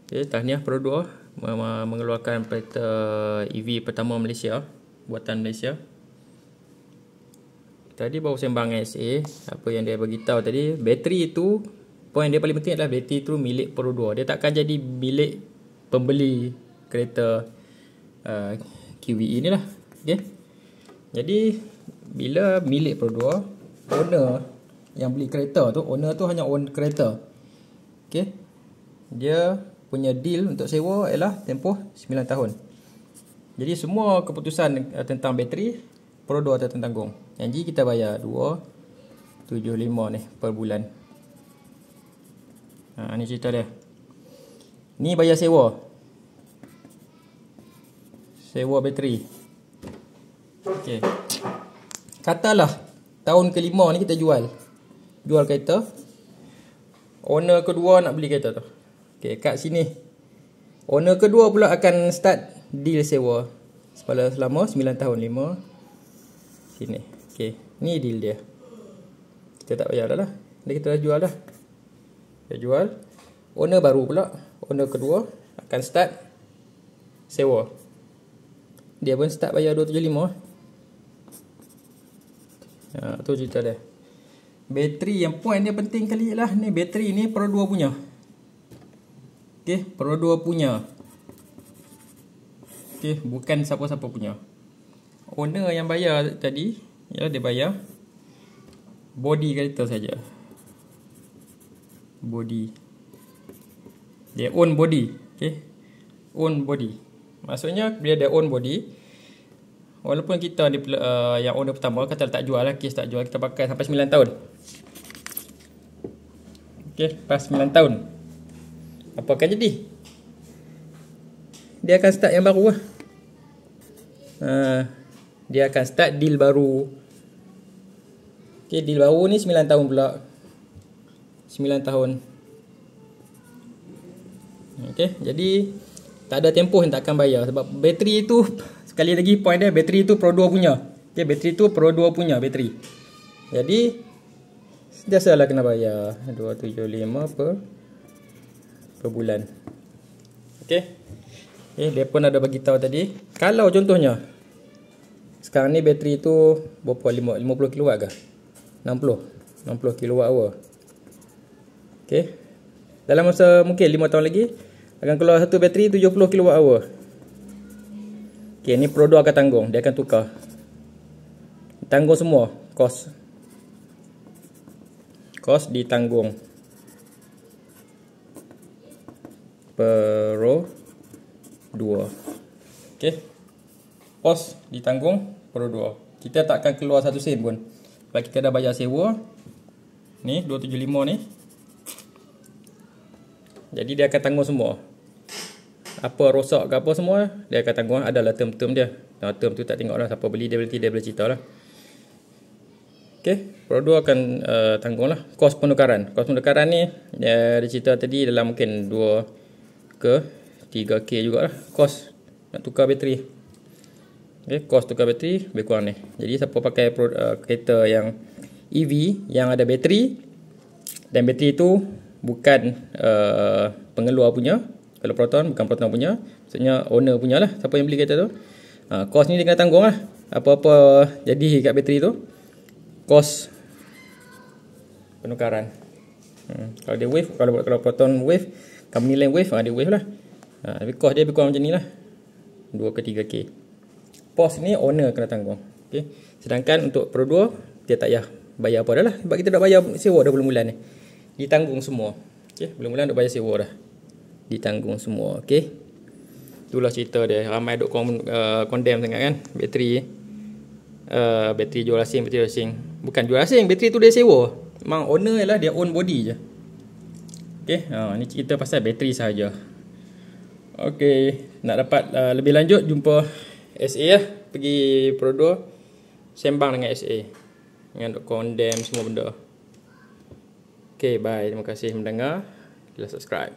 Okay, tahniah Pro 2 mengeluarkan kereta EV pertama Malaysia, buatan Malaysia. Tadi baru sembang dengan SA, apa yang dia beritahu tadi, bateri itu, poin dia paling penting adalah bateri itu milik Pro 2. Dia takkan jadi milik pembeli kereta QVE ni lah. Okay. Jadi bila milik Pro 2, owner yang beli kereta tu, owner tu hanya own kereta. Okay. Dia punya deal untuk sewa ialah tempoh 9 tahun. Jadi semua keputusan tentang bateri Pro 2 akan tanggung. Janji kita bayar 275 ni per bulan. Ni cerita dia. Ni bayar sewa. Sewa bateri. Okey. Katalah tahun kelima ni kita jual kereta. Owner kedua nak beli kereta tu. Okey, kat sini owner kedua pula akan start deal sewa selama 9 tahun. 5 sini. Okey, ni deal dia. Kita tak bayar dah lah. Kita dah jual dah. Kita jual. Owner baru pula, owner kedua akan start sewa. Dia pun start bayar 275. Tu cerita dia. Bateri yang point dia penting kali lah ni, bateri ni Pro 2 punya. Okey, Pro 2 punya. Okey, bukan siapa-siapa punya. Owner yang bayar tadi, ya, dia bayar body kereta saja. Body. Dia own body. Okey. Own body. Maksudnya bila dia own body, walaupun kita ni yang owner pertama kata tak jual lah, kes tak jual, kita pakai sampai 9 tahun. Okey, pas 9 tahun. Apa akan jadi? Dia akan start yang baru lah. Dia akan start deal baru. Okey, deal baru ni 9 tahun pula. 9 tahun. Okey, jadi tak ada tempoh yang tak akan bayar. Sebab bateri itu, sekali lagi point dia, bateri itu Pro 2 punya. Okey, bateri itu Pro 2 punya bateri. Jadi biasalah kena bayar 275 per bulan. Okey. Dia pun ada bagi tahu tadi, kalau contohnya sekarang ni bateri tu berapa, 50 kW ke? 60 kWh. Okey. Dalam masa mungkin 5 tahun lagi akan keluar satu bateri 70 kWh. Okey, ni Pro 2 akan tanggung, dia akan tukar. Tanggung semua kos. Kos ditanggung. Pro 2. Okey. Kos ditanggung Pro 2. Kita tak akan keluar satu sen pun. Sebab kita dah bayar sewa. Ni 275 ni. Jadi dia akan tanggung semua. Apa rosak ke apa semua, dia akan tanggung. Adalah term-term dia. Term tu tak tengok lah, siapa beli dia boleh cerita lah. Okey, Pro 2 akan tanggung lah kos penukaran. Kos penukaran ni dia cerita tadi dalam mungkin 2 ke 3K jugalah kos nak tukar bateri. Okey, kos tukar bateri lebih kurang ni. Jadi siapa pakai kereta yang EV yang ada bateri, dan bateri tu bukan pengeluar punya. Kalau Proton bukan Proton punya, maksudnya owner punya lah, siapa yang beli kereta tu. Kos ni dia kena tanggung lah. Apa-apa jadi kat bateri tu, kos penukaran. Kalau dia wave, kalau Proton wave, company lain wave, dia wave lah. Tapi kos dia lebih kurang macam ni lah, 2 ke 3K. Pos ni owner kena tanggung. Okay. Sedangkan untuk Pro 2 dia tak payah bayar apa dah lah, sebab kita dah bayar sewa dah bulan-bulan ni. Ditanggung semua. Okay. Bulan-bulan dah bayar sewa dah, ditanggung semua. Okay. Itulah cerita dia. Ramai duk condemn sangat kan bateri. Bateri jual asing, bateri asing. Bukan jual asing, bateri tu dia sewa. Memang owner ialah dia own body je. Okay. Ni cerita pasal bateri sahaja. Okay. Nak dapat lebih lanjut, jumpa SA lah. Pergi Pro 2, sembang dengan SA. Dengan duk condemn semua benda. Okay, bye. Terima kasih mendengar. Sila subscribe.